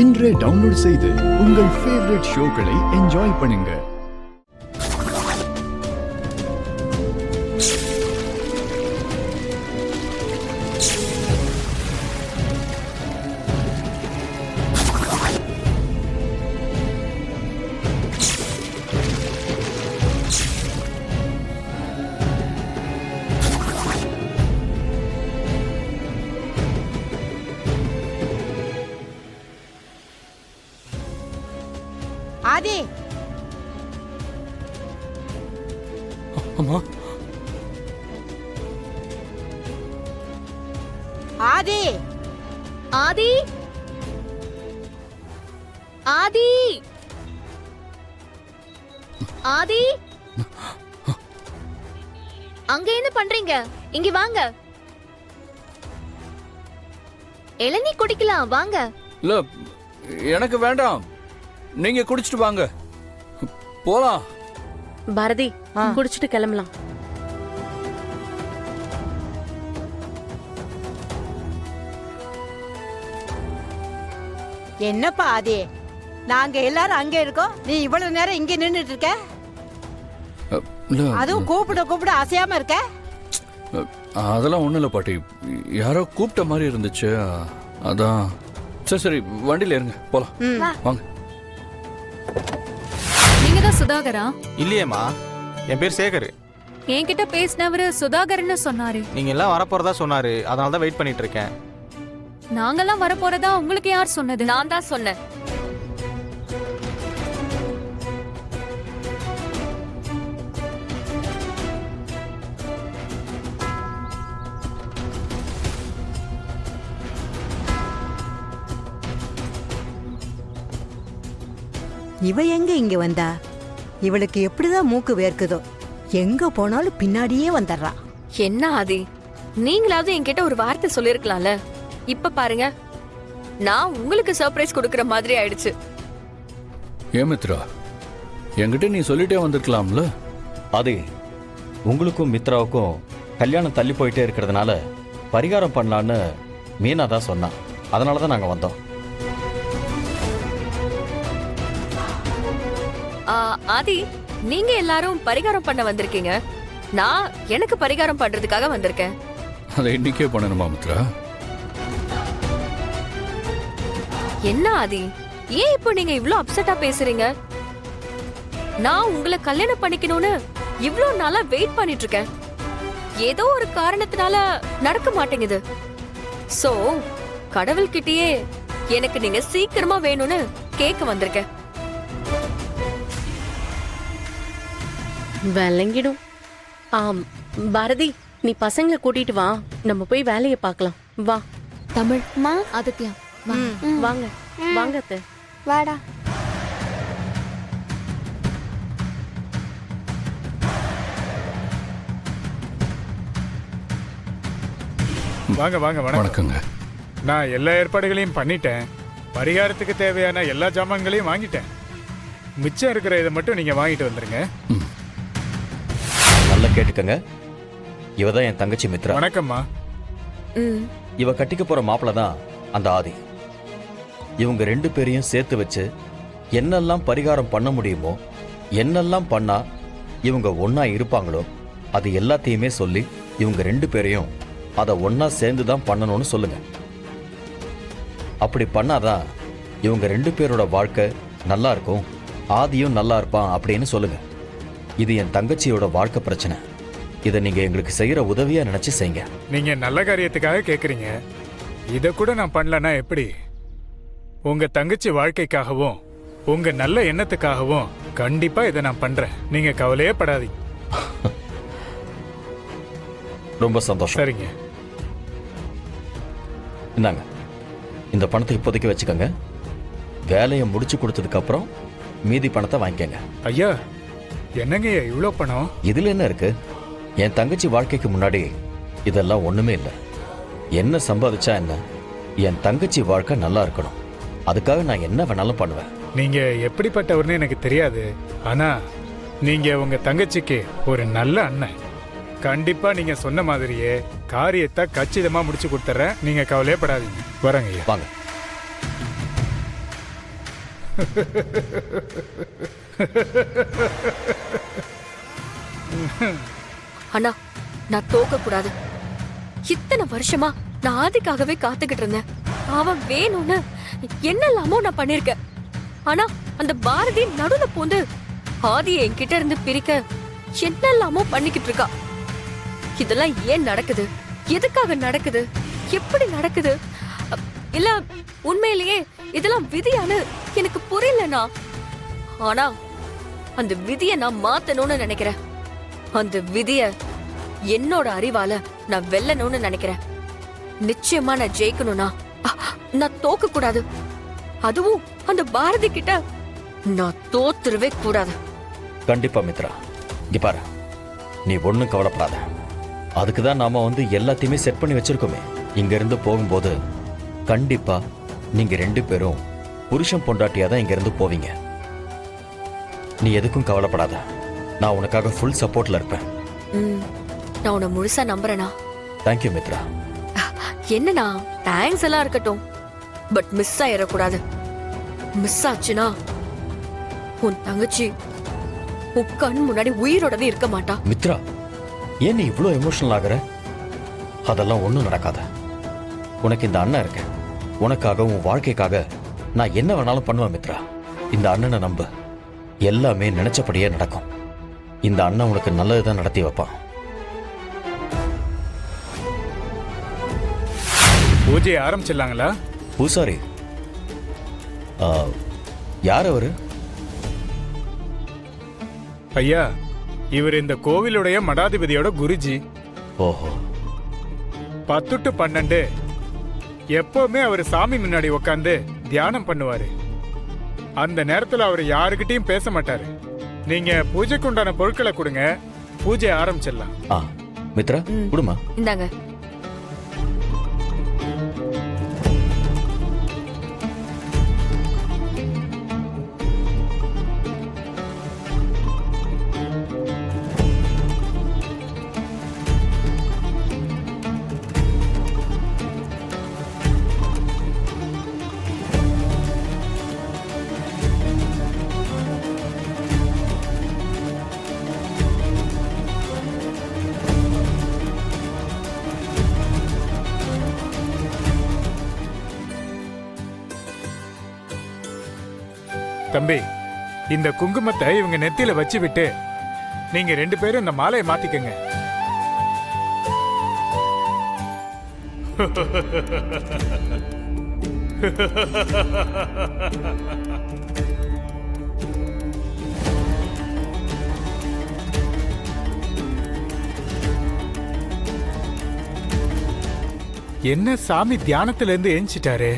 இன்றே டவுன்லோட் செய்து உங்கள் ஃபேவரட் ஷோக்களை என்ஜாய் பண்ணுங்க. ஆதி, அம்மா, ஆதி, ஆதி, ஆதி, ஆதி, அங்க என்ன பண்றீங்க? இங்க வாங்க. இளநீ குடிக்கலாம் வாங்க. இல்ல எனக்கு வேண்டாம், நீங்க குடிச்சிட்டு வாங்க, போலாம். பாரதி, குடிச்சிட்டு கிளம்பலாம். என்னப்பா ஆதி, நாங்க எல்லாரும் அங்க இருக்கோம், நீ இவ்வளவு நேரம் இங்க நின்னுட்டு இருக்க? இல்ல, அதுவும் கூப்பிட அசையாம இருக்க? அதெல்லாம் ஒண்ணும் இல்ல பாட்டி, யாரோ கூப்பிட்ட மாதிரி இருந்துச்சு, அதான். சரி சரி, வண்டியில இருங்க, போலாம் வாங்க. நீங்க தான் சுதாகரா? இல்லையேம்மா, என் பேர் சேகர். என்கிட்ட பேசினவரு சுதாகர்னு சொன்னாரு. நீங்க எல்லாம் வரப்போறதா சொன்னாரு, அதனால தான் வெயிட் பண்ணிட்டு இருக்கேன். நாங்கெல்லாம் வரப்போறதா உங்களுக்கு யார் சொன்னது? நான் தான் சொன்னேன். இவ எங்க இங்க வந்தா? இவளுக்கு எப்படிதான் மூக்கு வேர்க்குதோ, எங்க போனாலும் பின்னாடியே வந்துடுறா. என்ன ஆதி, நீங்களாவது என்கிட்ட ஒரு வார்த்தை சொல்லிருக்கலாம்ல. இப்ப பாருங்க, நான் உங்களுக்கு சர்ப்ரைஸ் கொடுக்கற மாதிரி ஆயிடுச்சு. ஏமித்ரா, என்கிட்ட நீ சொல்லிட்டே வந்திருக்கலாம்ல. அது உங்களுக்கும் மித்ராவுக்கும் கல்யாணம் தள்ளி போயிட்டே இருக்கிறதுனால பரிகாரம் பண்ணலான்னு மீனா தான் சொன்னான், அதனால தான் நாங்கள் வந்தோம். ஆதி, நீங்க எல்லாரும் பரிகாரம் பண்ண வந்திருக்கீங்க, நான் எனக்கு பரிகாரம் பண்றதுக்காக வந்திருக்கேன். அதை இன்னைக்கே பண்ணணுமா மித்ரா? என்ன ஆதி, ஏன் இப்போ நீங்க இவ்ளோ அப்செட்டா பேசுறீங்க? நான் உங்களை கல்யாணம் பண்ணிக்கணும்னு இவ்ளோ நாளா வெயிட் பண்ணிட்டு இருக்கேன். ஏதோ ஒரு காரணத்தினால நடக்க மாட்டேங்குது. சோ கடவுள்கிட்டயே எனக்கு நீங்க சீக்கிரமா வேணும்னு கேட்க வந்திருக்கேன். விளங்கிடும். பாரதி, நீ பசங்களை கூட்டிட்டு வா, நம்ம போய் வேலையை பார்க்கலாம். வா. தமிழ் மா, ஆதித்யா வாங்க வாங்க அத்தை. வாடா. வாங்க வாங்க. வணக்கங்க. நான் எல்லா ஏற்பாடுகளையும் பண்ணிட்டேன், பரிகாரத்துக்கு தேவையான எல்லா ஜாமான்களையும் வாங்கிட்டேன். மிச்சம் இருக்கிற இதை மட்டும் நீங்க வாங்கிட்டு வந்துருங்க. நல்லா கேட்டுக்கங்க, இவ தான் என் தங்கச்சி மித்ரா. வணக்கம்மா. இவ கட்டிக்க போற மாப்பிள்ள தான் அந்த ஆதி. இவங்க ரெண்டு பேரையும் சேர்த்து வச்சு என்னெல்லாம் பரிகாரம் பண்ண முடியுமோ, என்னெல்லாம் பண்ணா இவங்க ஒன்னா இருப்பாங்களோ அது எல்லாத்தையுமே சொல்லி இவங்க ரெண்டு பேரையும் அதை ஒன்னா சேர்ந்து தான் பண்ணணும்னு சொல்லுங்க. அப்படி பண்ணாதான் இவங்க ரெண்டு பேரோட வாழ்க்கை நல்லா இருக்கும், ஆதியும் நல்லா இருப்பான் அப்படின்னு சொல்லுங்க. இது என் தங்கச்சியோட வாழ்க்கை பிரச்சனை, இதை நீங்க எங்களுக்கு செய்யற உதவியா நினைச்சு செய்யுங்க. நீங்க நல்ல காரியத்துக்காக கேக்குறீங்க, இத கூட நான் பண்ணலன்னா எப்படி? உங்க தங்கச்சி வாழ்க்கைக்காகவும் உங்க நல்ல எண்ணத்துக்காகவும் கண்டிப்பா இதை நான் பண்றேன், நீங்க கவலையே படாதீங்க. ரொம்ப சந்தோஷம். சரிங்க, இந்தாங்க, இந்த பணத்தை இப்போதைக்கு வச்சுக்கோங்க. வேலையை முடிச்சு கொடுத்ததுக்கு அப்புறம் மீதி பணத்தை வாங்கிக்கங்க. ஐயா என்னங்க இவ்வளோ பணம்? இதுல என்ன இருக்கு? என் தங்கச்சி வாழ்க்கைக்கு முன்னாடி இதெல்லாம் ஒண்ணுமே இல்லை. என்ன சம்பாதிச்சா என்ன, என் தங்கச்சி வாழ்க்கை நல்லா இருக்கணும், அதுக்காக நான் என்ன வேணாலும் பண்ணுவேன். நீங்க எப்படிப்பட்டவர்னு எனக்கு தெரியாது, ஆனா நீங்க உங்க தங்கச்சிக்கு ஒரு நல்ல அண்ணன். கண்டிப்பா நீங்க சொன்ன மாதிரியே காரியத்தை கச்சிதமா முடிச்சு கொடுத்துறேன், நீங்க கவலையே படாதீங்க. வரங்க ஐயா. வாங்க. அண்ணா நான் தோக்க கூடாது. இத்தனை வருஷமா நான் ஆதிக்காகவே காத்துக்கிட்டு இருந்தேன். அவன் வேணும்னு என்னெல்லாமோ நான் பண்ணிருக்கேன். ஆனா அந்த பாரதி நடுவுல பூந்து ஆதியை என்கிட்ட இருந்து பிரிக்க என்னெல்லாமோ பண்ணிக்கிட்டு இருக்கா. இதெல்லாம் ஏன் நடக்குது? எதுக்காக நடக்குது? எப்படி நடக்குது? இல்ல உண்மையிலேயே இதெல்லாம் விதியான்னு எனக்கு புரியலண்ணா. ஆனா அந்த விதியை நான் மாத்தணும்னு நினைக்கிறேன். அந்த விதிய என்னோட அறிவால நான் வெல்லணும்னு நினைக்கிறேன். நிச்சயமா நான் ஜெயிக்கணும்னா நான் தோக்க கூடாது. அதுவும் அந்த பாரதி கிட்ட நான் தோத்துருவே கூடாது. கண்டிப்பா மித்ரா, இங்க பாரு, நீ ஒன்றும் கவலைப்படாத. அதுக்கு தான் நாம எல்லாத்தையுமே செட் பண்ணி வச்சிருக்கோமே. இங்க இருந்து போகும்போது கண்டிப்பா நீங்க 2 பேரும் புருஷன் பொண்டாட்டியா தான் இங்க இருந்து போவீங்க. நீ எதுக்கும் கவலைப்படாத. நான் உனக்காக ஃபுல் சப்போர்ட்ல இருப்பேன். நான் உன்னை முழுசா நம்புறேனா? தேங்க்யூ மித்ரா. என்னண்ணா, தேங்க்ஸ் எல்லாம் இருக்கட்டும், பட் மிஸ் ஆயிடக்கூடாது. மிஸ் ஆச்சுன்னா உன் தங்கச்சி உன் கண் முன்னாடி உயிரோடவே இருக்க மாட்டா. மித்ரா, ஏன் நீ இவ்வளோ எமோஷனல் ஆகுற? அதெல்லாம் ஒன்றும் நடக்காத. உனக்கு இந்த அண்ணன் இருக்க. உனக்காக, உன் வாழ்க்கைக்காக நான் என்ன வேணாலும் பண்ணுவேன் மித்ரா. இந்த அண்ணனை நம்பு, எல்லாமே நினைச்சபடியே நடக்கும். இந்த அண்ணன் உனக்கு நல்லதுதான் நடத்தி வைப்பான். பூஜையை ஆரம்பிச்சிடலாங்களா? பூசாரி யார் அவரு? ஐயா, இவர் இந்த கோவிலுடைய மடாதிபதியோட குருஜி. ஓஹோ. 10 to 12 எப்பவுமே அவர் சாமி முன்னாடி உட்காந்து தியானம் பண்ணுவாரு. அந்த நேரத்துல அவர் யாருக்கிட்டையும் பேச மாட்டாரு. நீங்க பூஜைக்கு உண்டான பொருட்களை கொடுங்க, பூஜை ஆரம்பிச்சிடலாம். மித்ரா, குடுமா. இந்தாங்க. தம்பி, இந்த குங்குமத்தை இவங்க நெத்தியில வச்சு விட்டு நீங்க 2 பேரும் இந்த மாலையை மாத்திக்கங்க. என்ன சாமி தியானத்துல இருந்து எஞ்சிட்டாரு?